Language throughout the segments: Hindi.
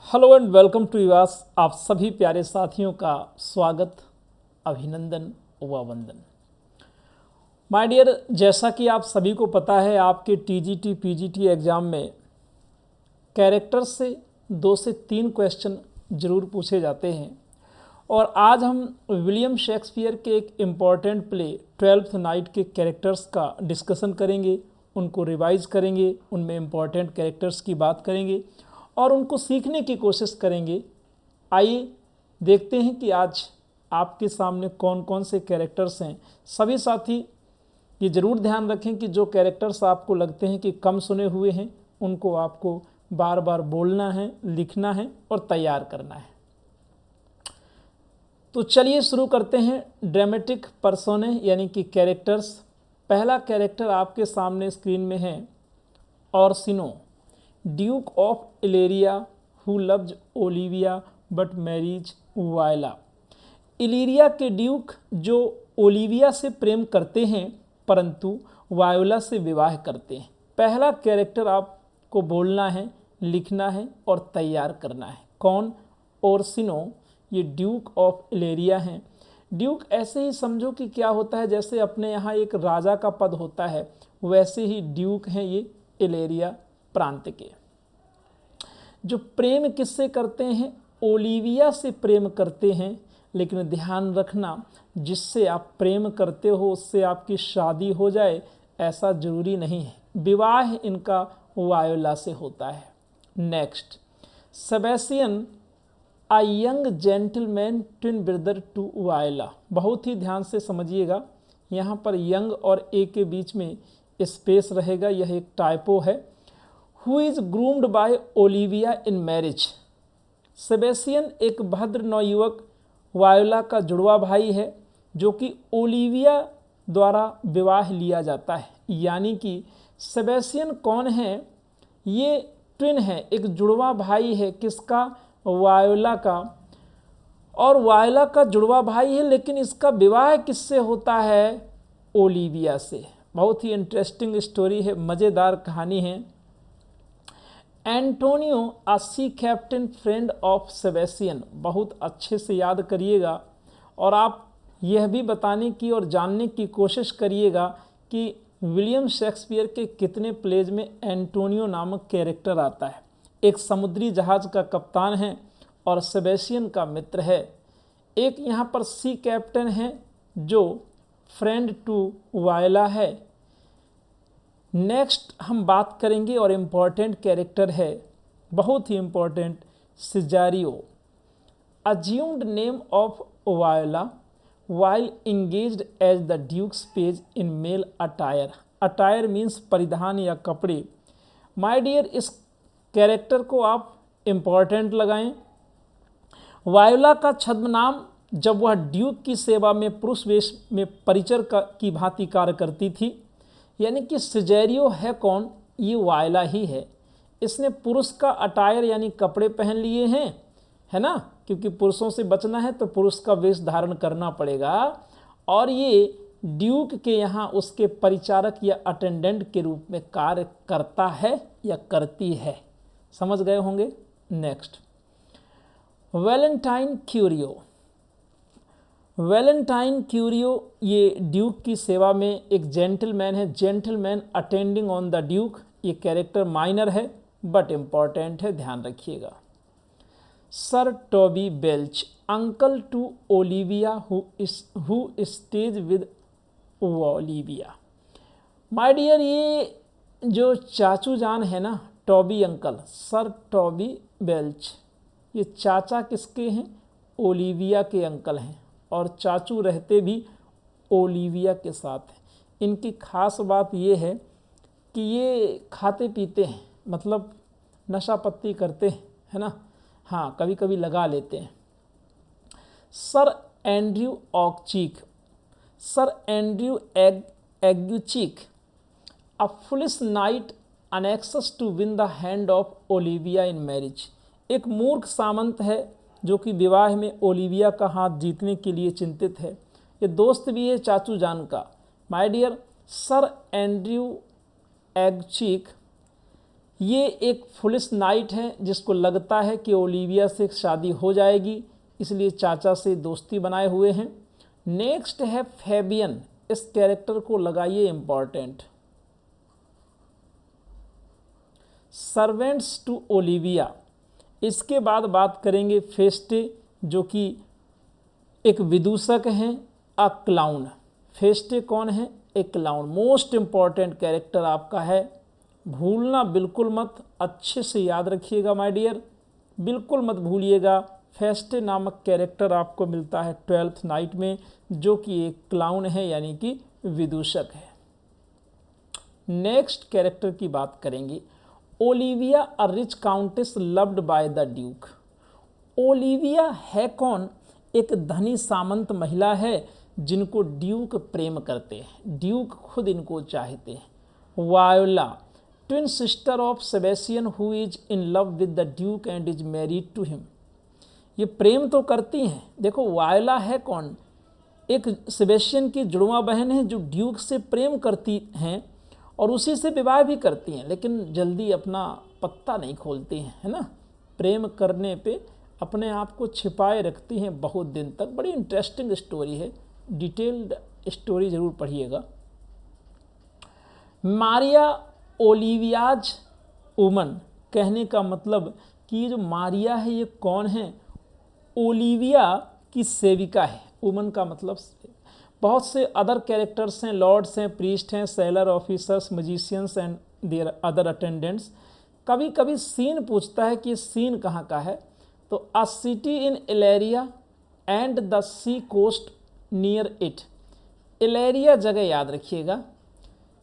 हेलो एंड वेलकम टू युवास। आप सभी प्यारे साथियों का स्वागत, अभिनंदन व वंदन। माय डियर, जैसा कि आप सभी को पता है, आपके टीजीटी पीजीटी एग्ज़ाम में कैरेक्टर से 2 से 3 क्वेश्चन ज़रूर पूछे जाते हैं। और आज हम विलियम शेक्सपियर के एक इम्पॉर्टेंट प्ले 12th नाइट के कैरेक्टर्स का डिस्कशन करेंगे, उनको रिवाइज करेंगे, उनमें इम्पॉर्टेंट कैरेक्टर्स की बात करेंगे और उनको सीखने की कोशिश करेंगे। आइए देखते हैं कि आज आपके सामने कौन कौन से कैरेक्टर्स हैं। सभी साथी ये ज़रूर ध्यान रखें कि जो कैरेक्टर्स आपको लगते हैं कि कम सुने हुए हैं, उनको आपको बार बार बोलना है, लिखना है और तैयार करना है। तो चलिए शुरू करते हैं। ड्रामेटिक पर्सोने यानी कि कैरेक्टर्स। पहला कैरेक्टर आपके सामने स्क्रीन में है Orsino, duke of Illyria who loves Olivia but marries Viola. Illyria के ड्यूक जो ओलिविया से प्रेम करते हैं परंतु वायोला से विवाह करते हैं। पहला कैरेक्टर आपको बोलना है, लिखना है और तैयार करना है। कौन? ओर्सिनो। ये ड्यूक ऑफ इलेरिया हैं। ड्यूक ऐसे ही समझो कि क्या होता है, जैसे अपने यहाँ एक राजा का पद होता है, वैसे ही ड्यूक हैं ये इलेरिया प्रांत के। जो प्रेम किससे करते हैं? ओलिविया से प्रेम करते हैं। लेकिन ध्यान रखना, जिससे आप प्रेम करते हो उससे आपकी शादी हो जाए ऐसा जरूरी नहीं है। विवाह इनका वायोला से होता है। Next, Sebastian, a young gentleman twin brother to Viola. बहुत ही ध्यान से समझिएगा, यहाँ पर यंग और ए के बीच में स्पेस रहेगा, यह एक टाइपो है। Who is groomed by Olivia in marriage. Sebastian एक भद्र नवयुवक वायोला का जुड़वा भाई है जो कि ओलिविया द्वारा विवाह लिया जाता है। यानी कि सेबेस्टियन कौन है? ये ट्विन है, एक जुड़वा भाई है। किसका? वायोला का। और वायोला का जुड़वा भाई है, लेकिन इसका विवाह किससे होता है? ओलिविया से। बहुत ही इंटरेस्टिंग स्टोरी है, मज़ेदार कहानी है। Antonio, a sea captain friend of Sebastian. बहुत अच्छे से याद करिएगा और आप यह भी बताने की और जानने की कोशिश करिएगा कि विलियम शेक्सपियर के कितने प्लेज में एंटोनियो नामक कैरेक्टर आता है। एक समुद्री जहाज़ का कप्तान है और सेबेस्टियन का मित्र है। एक यहाँ पर सी कैप्टन है जो फ्रेंड टू वायला है। नेक्स्ट हम बात करेंगे और इम्पॉर्टेंट कैरेक्टर है, बहुत ही important, Cesario, assumed name of Viola while engaged as the duke's page in male attire. Attire means परिधान या कपड़े। माय डियर, इस कैरेक्टर को आप इम्पॉर्टेंट लगाएं। वायोला का छद्म नाम जब वह ड्यूक की सेवा में पुरुष वेश में परिचर की भांति कार्य करती थी। यानी कि सिजेरियो है कौन? ये वायला ही है। इसने पुरुष का अटायर यानी कपड़े पहन लिए हैं, है ना, क्योंकि पुरुषों से बचना है तो पुरुष का वेश धारण करना पड़ेगा। और ये ड्यूक के यहाँ उसके परिचारक या अटेंडेंट के रूप में कार्य करता है या करती है। समझ गए होंगे। Next, Valentine Curio. Valentine Curio ये ड्यूक की सेवा में एक जेंटलमैन है, gentleman attending on the duke. ये कैरेक्टर माइनर है बट इम्पॉर्टेंट है, ध्यान रखिएगा। Sir Toby Belch, uncle to Olivia who stays with Olivia. My dear, ये जो चाचू जान है ना, Toby uncle, sir Toby Belch, ये चाचा किसके हैं? ओलिविया के अंकल हैं और चाचू रहते भी ओलिविया के साथ हैं। इनकी खास बात ये है कि ये खाते पीते हैं, मतलब नशा पत्ती करते हैं, है ना। हाँ, कभी कभी लगा लेते हैं। Sir Andrew Aguecheek, sir Andrew Aguecheek, a foolish knight anxious to win the hand of Olivia in marriage. एक मूर्ख सामंत है जो कि विवाह में ओलिविया का हाथ जीतने के लिए चिंतित है। ये दोस्त भी है चाचू जान का। माय डियर, सर एंड्रयू एग्यूचीक ये एक फुलिश नाइट है जिसको लगता है कि ओलिविया से शादी हो जाएगी, इसलिए चाचा से दोस्ती बनाए हुए हैं। नेक्स्ट है फैबियन, इस कैरेक्टर को लगाइए इम्पॉर्टेंट, सर्वेंट्स टू ओलिविया। इसके बाद बात करेंगे फेस्टे, जो कि एक विदूषक हैं, अ क्लाउन। फेस्टे कौन है? एक क्लाउन। मोस्ट इम्पॉर्टेंट कैरेक्टर आपका है, भूलना बिल्कुल मत, अच्छे से याद रखिएगा माय डियर, बिल्कुल मत भूलिएगा। फेस्टे नामक कैरेक्टर आपको मिलता है 12th नाइट में, जो कि एक क्लाउन है यानी कि विदूषक है। नेक्स्ट कैरेक्टर की बात करेंगे, Olivia a rich countess loved by the Duke. Olivia है कौन? एक धनी सामंत महिला है जिनको ड्यूक प्रेम करते हैं, ड्यूक खुद इनको चाहते हैं। Viola, twin sister of Sebastian who is in love with the duke and is married to him. ये प्रेम तो करती हैं। देखो वायोला है कौन? एक सेबेस्टियन की जुड़वा बहन है जो ड्यूक से प्रेम करती हैं और उसी से विवाह भी करती हैं, लेकिन जल्दी अपना पत्ता नहीं खोलती हैं, है ना। प्रेम करने पे अपने आप को छिपाए रखती हैं बहुत दिन तक। बड़ी इंटरेस्टिंग स्टोरी है, डिटेल्ड स्टोरी ज़रूर पढ़िएगा। मारिया ओलिवियाज वुमन, कहने का मतलब कि ये जो मारिया है ये कौन है? ओलिविया की सेविका है। वुमन का मतलब बहुत से अदर कैरेक्टर्स हैं, लॉर्ड्स हैं, प्रीस्ट हैं, sailor officers, musicians and their other attendants. कभी कभी सीन पूछता है कि सीन कहाँ का है, तो a city in Illyria and the sea coast near it. Illyria जगह याद रखिएगा,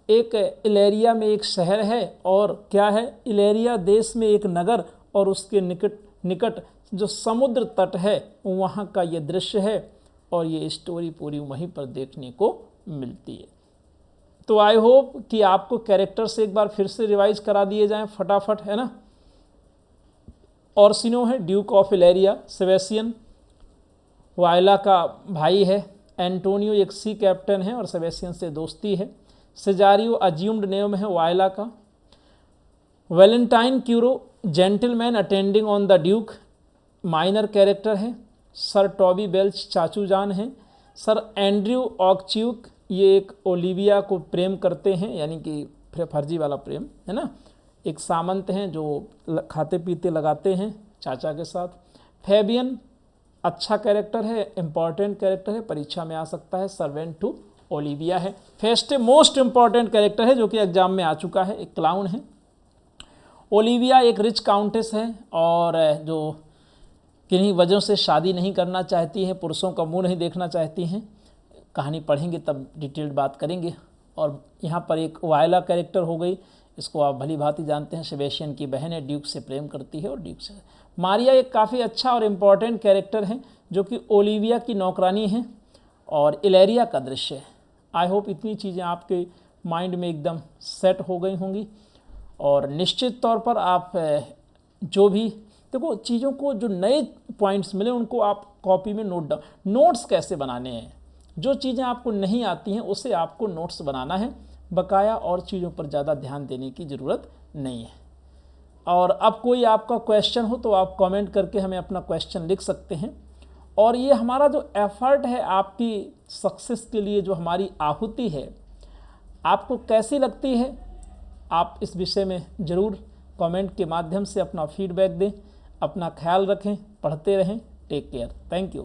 एक इलेरिया में एक शहर है और क्या है, इलेरिया देश में एक नगर और उसके निकट जो समुद्र तट है वहाँ का ये दृश्य है और ये स्टोरी पूरी वहीं पर देखने को मिलती है। तो आई होप कि आपको कैरेक्टर्स एक बार फिर से रिवाइज करा दिए जाएं फटाफट, है ना। ऑर्सिनो है ड्यूक ऑफ इलेरिया, सेबेस्टियन वायला का भाई है, एंटोनियो एक सी कैप्टन है और सेबेस्टियन से दोस्ती है। सेजारियो अज्यूम्ड नेम है वायला का। Valentine Curio gentleman attending on the duke, minor character है। सर टॉबी बेल्च चाचू जान हैं। सर एंड्रयू ऑक्च्यूक ये एक ओलिविया को प्रेम करते हैं, यानी कि फर्जी वाला प्रेम, है ना। एक सामंत हैं जो खाते पीते लगाते हैं चाचा के साथ। फैबियन अच्छा कैरेक्टर है, इम्पॉर्टेंट कैरेक्टर है, परीक्षा में आ सकता है, सर्वेंट टू ओलिविया है। फेस्टे मोस्ट इम्पॉर्टेंट कैरेक्टर है जो कि एग्जाम में आ चुका है, एक क्लाउन है। ओलिविया एक रिच काउंटेस है और जो किन्हीं वजहों से शादी नहीं करना चाहती हैं, पुरुषों का मुंह नहीं देखना चाहती हैं। कहानी पढ़ेंगे तब डिटेल्ड बात करेंगे। और यहाँ पर एक वायला कैरेक्टर हो गई, इसको आप भली भांति जानते हैं, सेबेस्टियन की बहन है, ड्यूक से प्रेम करती है और ड्यूक से। मारिया एक काफ़ी अच्छा और इम्पॉर्टेंट कैरेक्टर है जो कि ओलिविया की नौकरानी है और इलेरिया का दृश्य है। आई होप इतनी चीज़ें आपके माइंड में एकदम सेट हो गई होंगी और निश्चित तौर पर आप जो भी देखो चीज़ों को, जो नए पॉइंट्स मिले उनको आप कॉपी में नोट डाउन। नोट्स कैसे बनाने हैं, जो चीज़ें आपको नहीं आती हैं उसे आपको नोट्स बनाना है, बकाया और चीज़ों पर ज़्यादा ध्यान देने की ज़रूरत नहीं है। और अब कोई आपका क्वेश्चन हो तो आप कमेंट करके हमें अपना क्वेश्चन लिख सकते हैं। और ये हमारा जो एफर्ट है आपकी सक्सेस के लिए, जो हमारी आहुति है, आपको कैसी लगती है, आप इस विषय में ज़रूर कमेंट के माध्यम से अपना फीडबैक दें। अपना ख्याल रखें, पढ़ते रहें, टेक केयर, थैंक यू।